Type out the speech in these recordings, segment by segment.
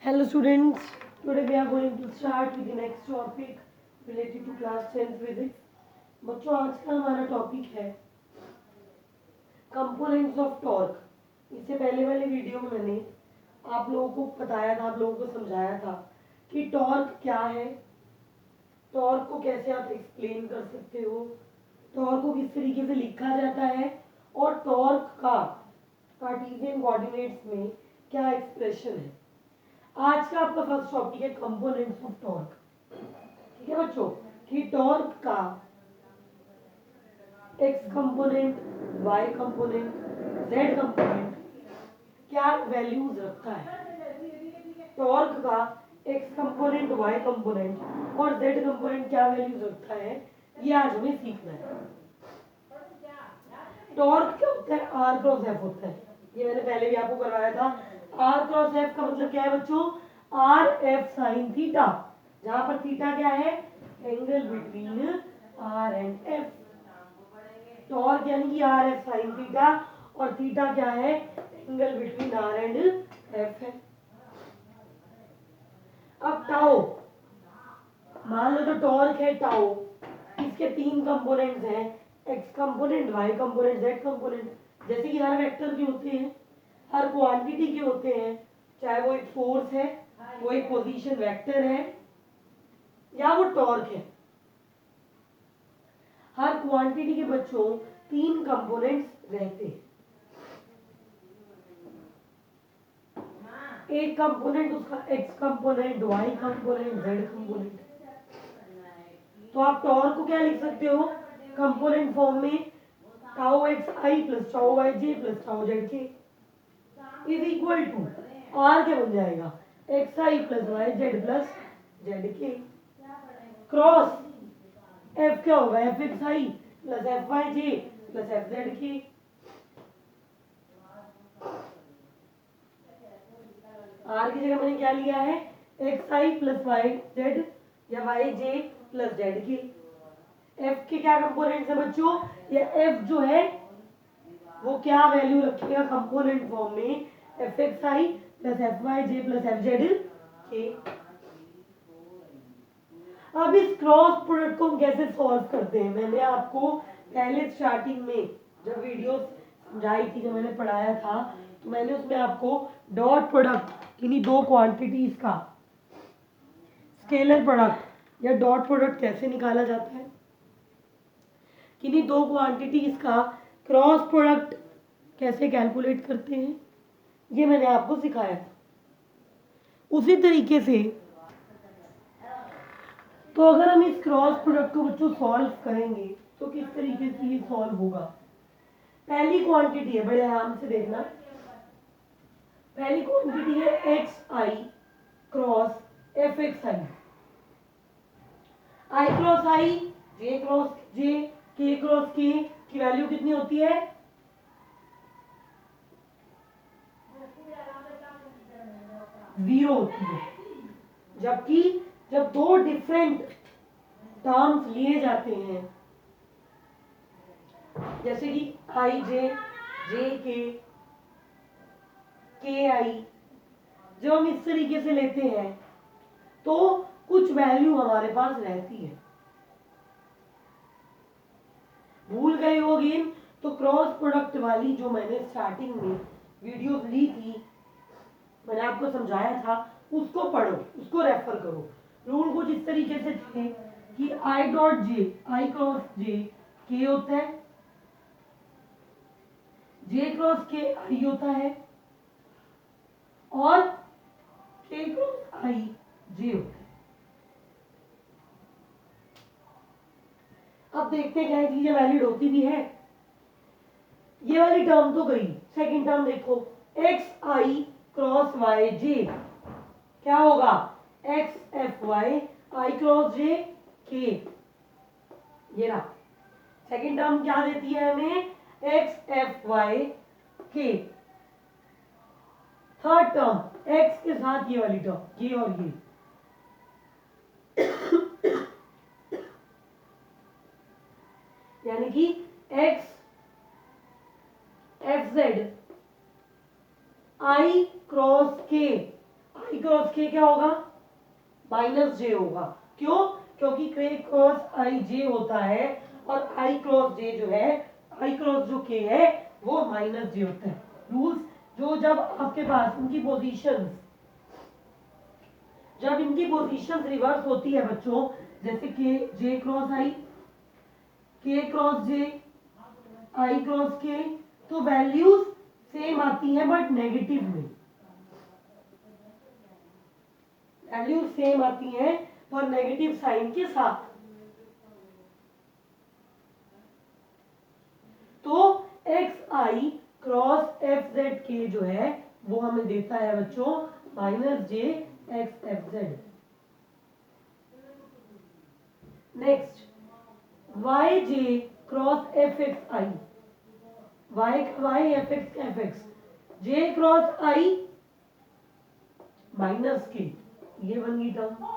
Hello students, today we are going to start with the next topic related to class 10th physics. बच्चों आज का हमारा topic है components of torque. इससे पहले वाले वीडियो में मैंने आप लोगों को बताया था, आप लोगों को समझाया था कि टॉर्क क्या है, टॉर्क को कैसे आप एक्सप्लेन कर सकते हो, टॉर्क को किस तरीके से लिखा जाता है और टॉर्क का कार्टेशियन कोऑर्डिनेट्स में क्या एक्सप्रेशन है। आज का आपका फर्स्ट टॉपिक है कंपोनेंट्स ऑफ टॉर्क। ठीक है बच्चों, कि टॉर्क का X component, Y component, Z component क्या वैल्यूज रखता है। टॉर्क का एक्स कंपोनेंट, वाई कंपोनेंट और जेड कंपोनेंट क्या वैल्यूज रखता है, ये आज हमें सीखना है। टॉर्क क्या होता है? आर क्रॉस एफ होता है। ये मैंने पहले भी आपको करवाया था। आर क्रॉस एफ का मतलब क्या है बच्चों? आर एफ साइन थीटा, जहां पर थीटा क्या है? Angle between R and F. Torque यानी कि आर एफ साइन थीटा और थीटा क्या है? Angle between R and F है। अब टाउ, मान लो तो टॉर्क है टाउ, इसके तीन कंपोनेंट्स हैं, X component, Y component, Z component. जैसे कि हर वेक्टर के होते हैं, हर क्वांटिटी के होते हैं, चाहे वो एक फोर्स है, वो एक पोजीशन वेक्टर है या वो टॉर्क है। हर क्वांटिटी के बच्चों तीन कंपोनेंट्स रहते हैं। एक कंपोनेंट उसका X component, Y component, Z component. तो आप टॉर्क को क्या लिख सकते हो कंपोनेंट फॉर्म में? Tau X I plus tau Y J plus tau Z K is equal to R क्या बन जाएगा? X I plus Y Z plus Z K cross F क्या होगा? F X I plus F Y J plus F Z K. R की जगह मैंने क्या लिया है? X I plus Y Z या वाई जे प्लस जेड के। एफ के क्या कंपोनेंट्स है बच्चों? ये एफ जो है वो क्या वैल्यू रखेगा कंपोनेंट फॉर्म में? F X I plus F Y J plus F Z के। अब इस क्रॉस प्रोडक्ट को हम कैसे सॉल्व करते हैं? मैंने आपको पहले स्टार्टिंग में जब वीडियो समझाई थी, जब मैंने पढ़ाया था, तो मैंने उसमें आपको डॉट प्रोडक्ट यानी दो क्वांटिटीज का स्केलर प्रोडक्ट या डॉट प्रोडक्ट कैसे निकाला जाता है, किन्हीं दो क्वांटिटीज का क्रॉस प्रोडक्ट कैसे कैलकुलेट करते हैं, ये मैंने आपको सिखाया था। उसी तरीके से तो अगर हम इस क्रॉस प्रोडक्ट को बच्चों सॉल्व करेंगे तो किस तरीके से ये सॉल्व होगा? पहली क्वांटिटी है, बड़े आराम से देखना, पहली क्वांटिटी है x I cross F X I. I cross I, J cross जे, के क्रॉस के की वैल्यू कितनी होती है? जीरो होती है। जबकि जब दो डिफरेंट टर्म्स लिए जाते हैं, जैसे कि आई जे के आई, जब हम इस तरीके से लेते हैं तो कुछ वैल्यू हमारे पास रहती है। भूल गए हो गेम? तो क्रॉस प्रोडक्ट वाली जो मैंने स्टार्टिंग में वीडियो ली थी, मैंने आपको समझाया था, उसको पढ़ो, उसको रेफर करो। रूल कुछ इस तरीके से थे कि I dot J, I cross जे के होता है, जे क्रॉस के आई होता है और के क्रॉस आई जे होता है। अब देखते हैं क्या है चीजें वैलिड होती भी है। ये वाली टर्म तो गई, सेकंड टर्म देखो, एक्स आई क्रॉस वाई जे क्या होगा? एक्स एफ वाई आई क्रॉस जे के। ये रहा सेकंड टर्म, क्या देती है हमें? एक्स एफ वाई के। थर्ड टर्म एक्स के साथ ये वाली टर्म, ये और ये, यानी कि x F Z I cross के, आई आई क्रॉस के क्या होगा, माइनस जे होगा। क्यों? क्योंकि के क्रॉस आई जे होता है और आई क्रॉस जे जो है, आई क्रॉस जो के है वो माइनस जे होता है। रूल्स जो जब आपके पास उनकी पोजीशंस, जब इनकी पोजीशंस रिवर्स होती है बच्चों, जैसे के जे क्रॉस आई, के क्रॉस जे, आई क्रॉस के, तो वैल्यूज सेम आती है बट नेगेटिव में, वैल्यूज सेम आती हैं पर नेगेटिव साइन के साथ। तो X I cross F Z K जो है वो हमें देता है बच्चों minus J X F Z. Next Y J cross F X I, Y F X, J cross I minus K, ये बन गई टर्म।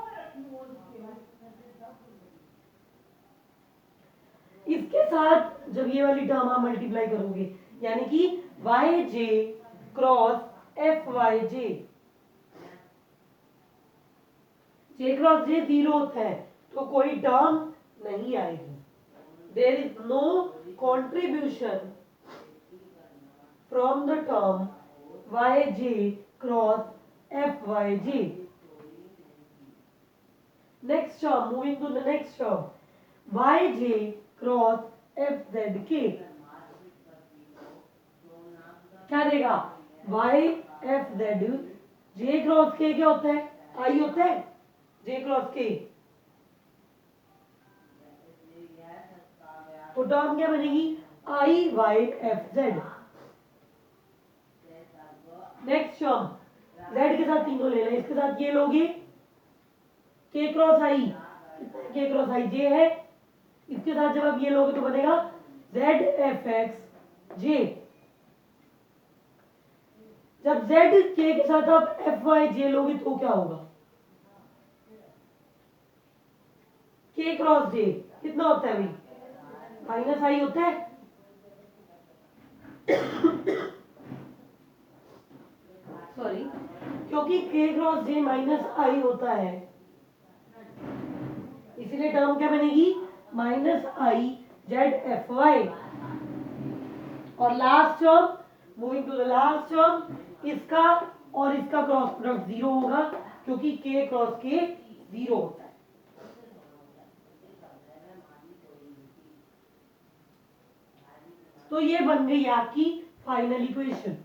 इसके साथ जब ये वाली टर्म आप मल्टीप्लाई करोगे, यानी कि Y J cross F Y J, J cross J 0 होता है तो कोई टर्म नहीं आएगी। There is no contribution from the term Y J cross F Y J. Next term, moving to the next term, Y J cross F Z K, क्या देगा, Y F Z, J cross K क्या होता है, आई होता है, जे cross के, तो term क्या बनेगी, I Y F Z. Next term, Z K साथ तीनों ले लें, इसके साथ ये लोगे के क्रॉस आई, के क्रॉस आई जे है, इसके साथ जब आप ये लोगे तो बनेगा जेड एफ एक्स जे। जब जेड के साथ आप एफ वाई जे लोगे तो क्या होगा, के क्रॉस जे कितना होता है भाई, माइनस आई होता है। सॉरी, क्योंकि के क्रॉस जे माइनस आई होता है इसलिए टर्म क्या बनेगी, minus I Z F Y. और last term, moving to the last term, इसका और इसका क्रॉस प्रोडक्ट 0 होगा क्योंकि के क्रॉस के 0 होता है। तो ये बन गई आपकी फाइनल इक्वेशन।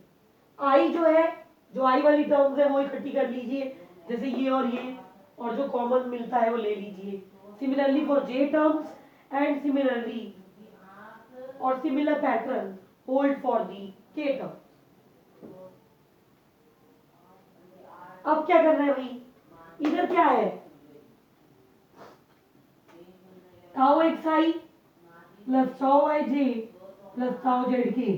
आई जो है, जो आई वाली टर्म्स है वो इकट्ठी कर लीजिए, जैसे ये और जो कॉमन मिलता है वो ले लीजिए। Similarly for J terms and similarly और similar pattern hold for the K term. अब क्या करना है भाई, इधर क्या है, tau X I plus tau Y J plus tau Z के,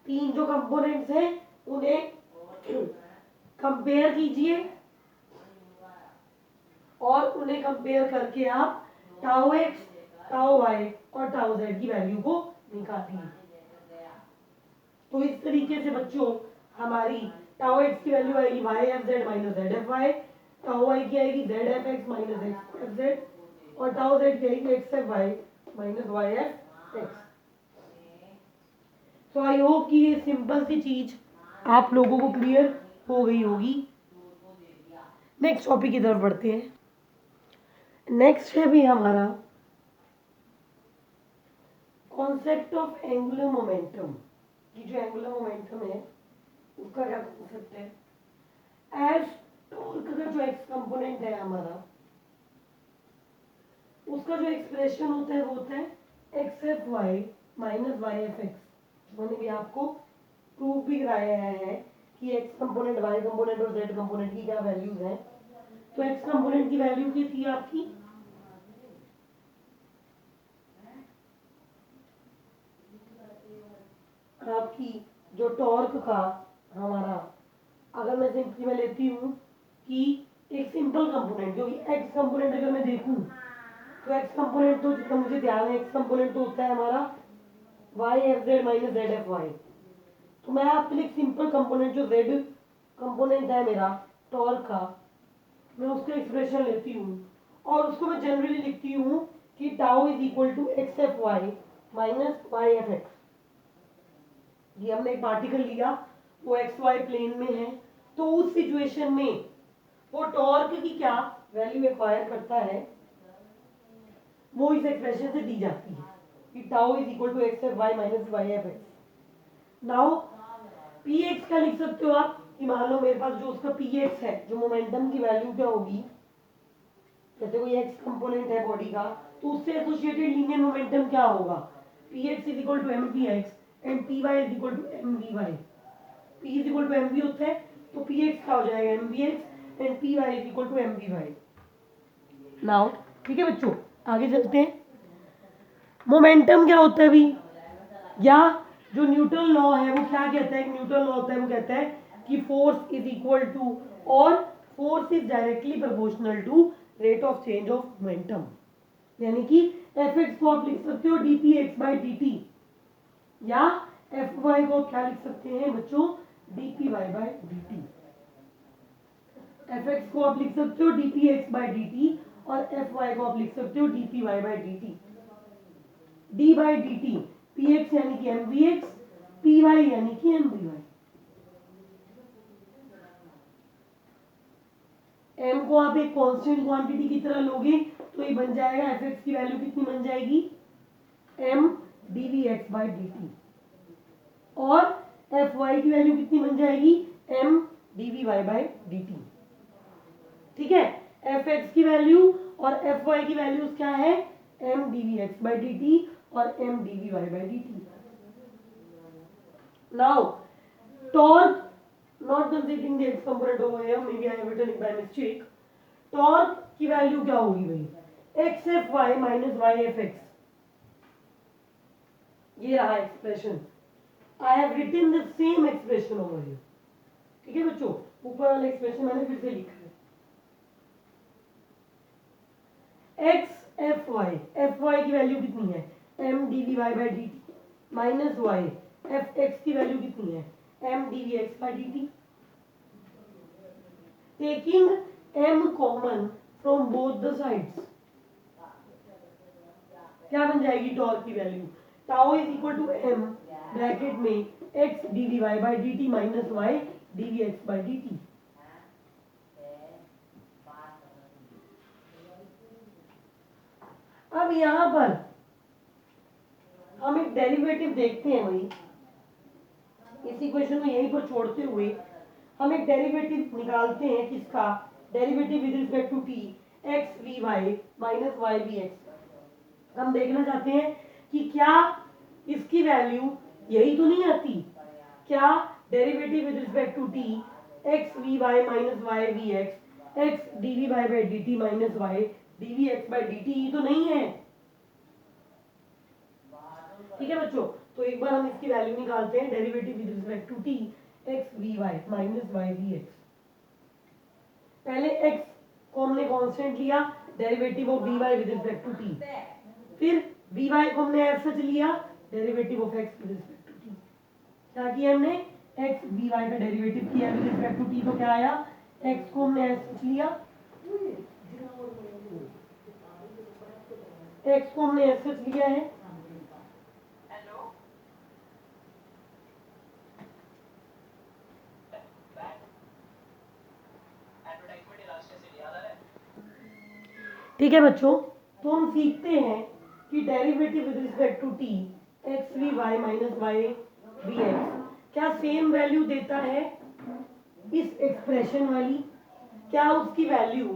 तीन जो कंपोनेंट्स हैं उन्हें कंपेयर कीजिए और उन्हें कंपेयर करके आप टाउ एक्स, टाउ वाई और टाउ जेड की वैल्यू को निकालिए। तो इस तरीके से बच्चों हमारी टाउ एक्स की वैल्यू आएगी Y F Z minus Z F Y, tau Y की आएगी Z F X minus X F Z, और टाउ जेड की आएगी X F Y minus Y F X. तो आई होप कि ये सिंपल सी चीज आप लोगों को क्लियर हो गई होगी। नेक्स्ट टॉपिक की तरफ बढ़ते हैं। नेक्स्ट है भी हमारा कॉन्सेप्ट ऑफ एंगुलर मोमेंटम। ये जो एंगुलर मोमेंटम है उसका क्या कॉन्सेप्ट है, एज टॉर्क का जो एक्स कंपोनेंट है हमारा, उसका जो एक्सप्रेशन होता है वो होता है x F Y minus Y F X. मैंने भी आपको प्रूफ भी कराया है कि एक्स कंपोनेंट, वाई कंपोनेंट और जेड कंपोनेंट की क्या वैल्यूज हैं। तो एक्स कंपोनेंट की वैल्यू क्या थी आपकी जो टॉर्क का हमारा, अगर मैं सिंपली मैं लेती हूँ कि एक सिंपल कंपोनेंट, क्योंकि एक्स कंपोनेंट अगर मैं देखूँ तो एक्स कंपोनेंट तो जितना मुझे ध्यान है एक्स कंपोनेंट तो होता है हमारा Y F Z minus Z F Y. तो मैं आपके लिए एक सिंपल कंपोनेंट जो जेड कंपोनेंट है मेरा टॉर्क का, मैं उसका एक्सप्रेशन लेती हूँ और उसको मैं जनरली लिखती हूँ कि tau is equal to X F Y minus Y F x. ये हमने एक पार्टिकल लिया, वो एक्स वाई प्लेन में है, तो उस सिचुएशन में वो टॉर्क की क्या वैल्यू एक्वायर करता है, वो इस एक्सप्रेशन से दी जाती है कि tau is equal to X F Y minus Y F X. Now P X का लिख सकते हो आप कि मान लो मेरे पास जो उसका पी एक्स है, जो मोमेंटम की वैल्यू क्या होगी, जैसे कोई एक्स कंपोनेंट है बॉडी का, तो उससे एसोसिएटेड लीनियर मोमेंटम क्या होगा, p x is equal to m p x and p y is equal to m v y. P is equal to m v होता है, तो पी एक्स क्या हो जाएगा m v x and p y is equal to m v y. Now ठीक है बच्चों, आगे चलते हैं। मोमेंटम क्या होता है अभी, या जो न्यूटन लॉ है वो क्या कहता है, न्यूटन लॉ होता है वो कहता है कि फोर्स इज इक्वल टू, और force is directly proportional to rate of change of momentum. यानी कि एफ एक्स को आप लिख सकते हो d p x by D t, या एफ वाई को क्या लिख सकते हैं बच्चों, d p y by D t. F x को आप लिख सकते हो d p x by D T और एफ वाई को आप लिख सकते हो d p y by D t. D by D t, p x यानी कि m v x, p y यानी कि एम वी वाई। एम को आप एक कांस्टेंट क्वांटिटी की तरह लोगे तो ये बन जाएगा, एफ एक्स की वैल्यू कितनी बन जाएगी, M D we x by D T, और एफ वाई की वैल्यू कितनी बन जाएगी, M D we Y by D T. ठीक है, एफ एक्स की वैल्यू और एफ वाई की वैल्यूज क्या है, M D we x by D T और M D we Y by D T. Now torque, not considering the x component over here, maybe I have written it by mistake, torque की value क्या होगी भाई, x F Y minus Y F x. ये रहा expression, I have written the same expression over here. ठीक है बच्चों, ऊपर वाला एक्सप्रेशन मैंने फिर से लिखा है, एक्स एफ वाई की वैल्यू कितनी है, M D we Y by D t minus Y F x की वैल्यू कितनी है, M D we x by D t. Taking m common from both the sides, क्या बन जाएगी टॉर्क की value, tau is equal to m bracket में x d we Y by D t minus y d we x by D t. अब यहां पर हम एक डेरिवेटिव देखते हैं भाई, इस इक्वेशन को यहीं पर छोड़ते हुए हम एक डेरिवेटिव निकालते हैं, किसका, derivative with respect to t, x v y minus y v x. हम देखना चाहते हैं कि क्या इसकी वैल्यू यही तो नहीं आती, क्या derivative with respect to t x v y minus y v x x d we Y by D t minus y d we x by D t तो नहीं है। ठीक है बच्चों, तो एक बार हम इसकी वैल्यू निकालते हैं, derivative with respect to t x v y minus y v x. पहले x को हमने कांस्टेंट लिया, derivative of v y with respect to t, फिर वी वाई को हमने एज सच लिया, derivative of x with respect to t. क्या किया हमने, x वी वाई का डेरिवेटिव किया विद रिस्पेक्ट टू टी, तो क्या आया, x को हमने एज सच लिया, x को हमने एज सच लिया है, ठीक है बच्चों। तो हम सीखते हैं कि derivative with respect to t x v y minus y v x क्या सेम वैल्यू देता है इस एक्सप्रेशन वाली, क्या उसकी value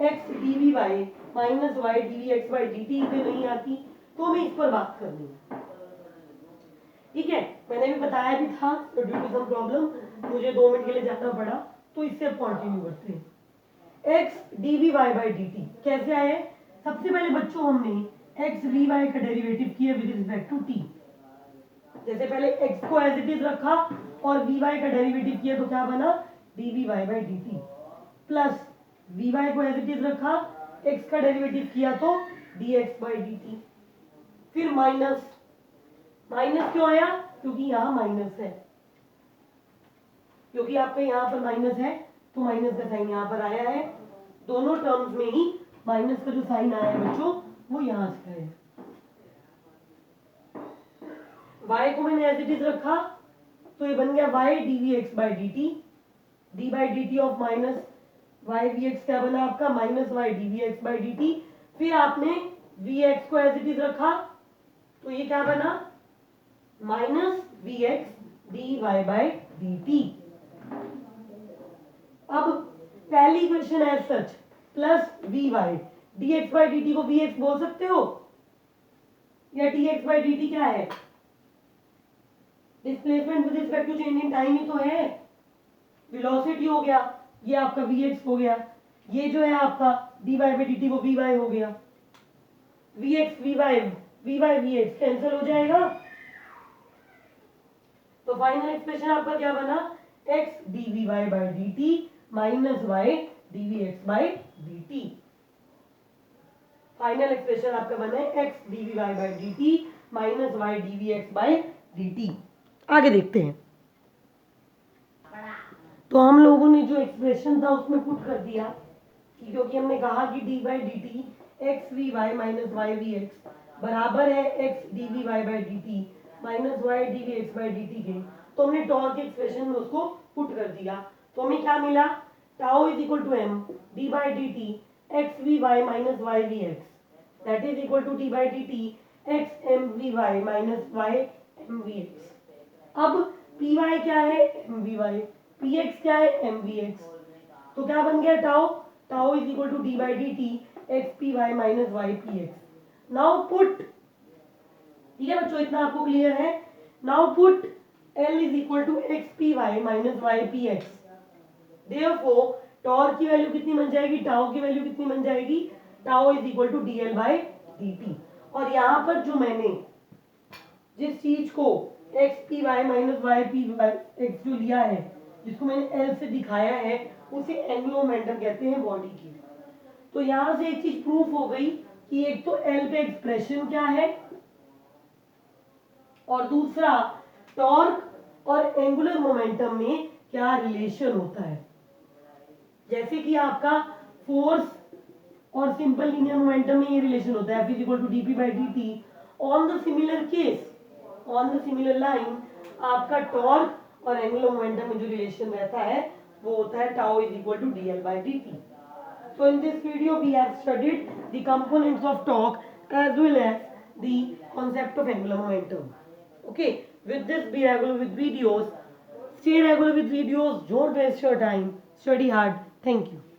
x d we y minus y d we x by D t से नहीं आती, तो हमें इस पर बात करनी है। ठीक है, मैंने भी बताया भी था, तो ड्यू टू सम प्रॉब्लम मुझे 2 मिनट के लिए जाना पड़ा, तो इससे कंटिन्यू करते हैं। X d we Y by D t कैसे आए, सबसे पहले बच्चों हमने एक्स वी वाई का डेरिवेटिव किया विद रिस्पेक्ट टू टी, जैसे पहले एक्स को एज इट इज रखा और वी वाई का डेरिवेटिव किया तो क्या बना, d we Y by D t, plus v y को एज इट इज रखा, एक्स का डेरिवेटिव किया तो d x by D t, फिर माइनस, माइनस क्यों आया, क्योंकि यहाँ माइनस है, क्योंकि आपका यहाँ पर माइनस है तो माइनस का साइन यहाँ पर आया है, दोनों टर्म्स में ही माइनस का जो साइन आया है बच्चों वो यहाँ से है। y को मैंने एज इट इज रखा तो ये बन गया y dvx by dt, d by dt of minus y vx क्या बना आपका minus y dvx by dt। फिर आपने vx को एज इट इज रखा तो ये क्या बना minus vx dy by dt। अब पहली equation as such plus vy dx by dt को vx बोल सकते हो या dx by dt क्या है displacement with respect to change in time ही तो है, वेलोसिटी हो गया, ये आपका vx हो गया, ये जो है आपका dy by dt वो vy हो गया, vx vy vx कैंसिल हो जाएगा। तो फाइनल एक्सप्रेशन आपका क्या बना x dvy by dt minus y dvx by dt। Final expression आपका बना x dvy by dt minus y dvx by dt। आगे देखते हैं। तो हम लोगों ने जो एक्सप्रेशन था उसमें पुट कर दिया कि क्योंकि हमने कहा कि d by D t x v y minus y v x बराबर है x d we Y by D t minus y d we x by D t के, तो हमने टॉर्क के एक्सप्रेशन में उसको पुट कर दिया। तो हमें क्या मिला tau is equal to m d by D t x v y minus y v x that is equal to d by D t x m v y minus y m v x. अब p y क्या है m v y, p x क्या है m v x, तो क्या बन गया tau tau is equal to d by D t x p y minus y p x. Now put, ठीक है बच्चों इतना आपको क्लियर है। Now put l is equal to x p y minus y p x, therefore torque की value कितनी बन जाएगी टाउ की वैल्यू कितनी बन जाएगी tau is equal to d l by D T. और यहाँ पर जो मैंने जिस चीज को x p y minus y p y x जो लिया है जिसको मैंने एल से दिखाया है उसे एंगुलर मोमेंटम कहते हैं बॉडी की। तो यहां से एक चीज प्रूफ हो गई कि एक तो एल का एक्सप्रेशन क्या है और दूसरा टॉर्क और एंगुलर मोमेंटम में क्या रिलेशन होता है। जैसे कि आपका फोर्स और सिंपल लीनियर मोमेंटम में ये रिलेशन होता है F is equal to d p by D t. On the similar case on the similar line आपका टॉर्क और एंगुलर मोमेंटम में जो रिलेशन रहता है वो होता है tau is equal to d l by D t. So in this video we have studied the components of torque as well as the concept of angular momentum. Okay, with this be regular with videos, stay regular with videos, don't waste your time, study hard. Thank you.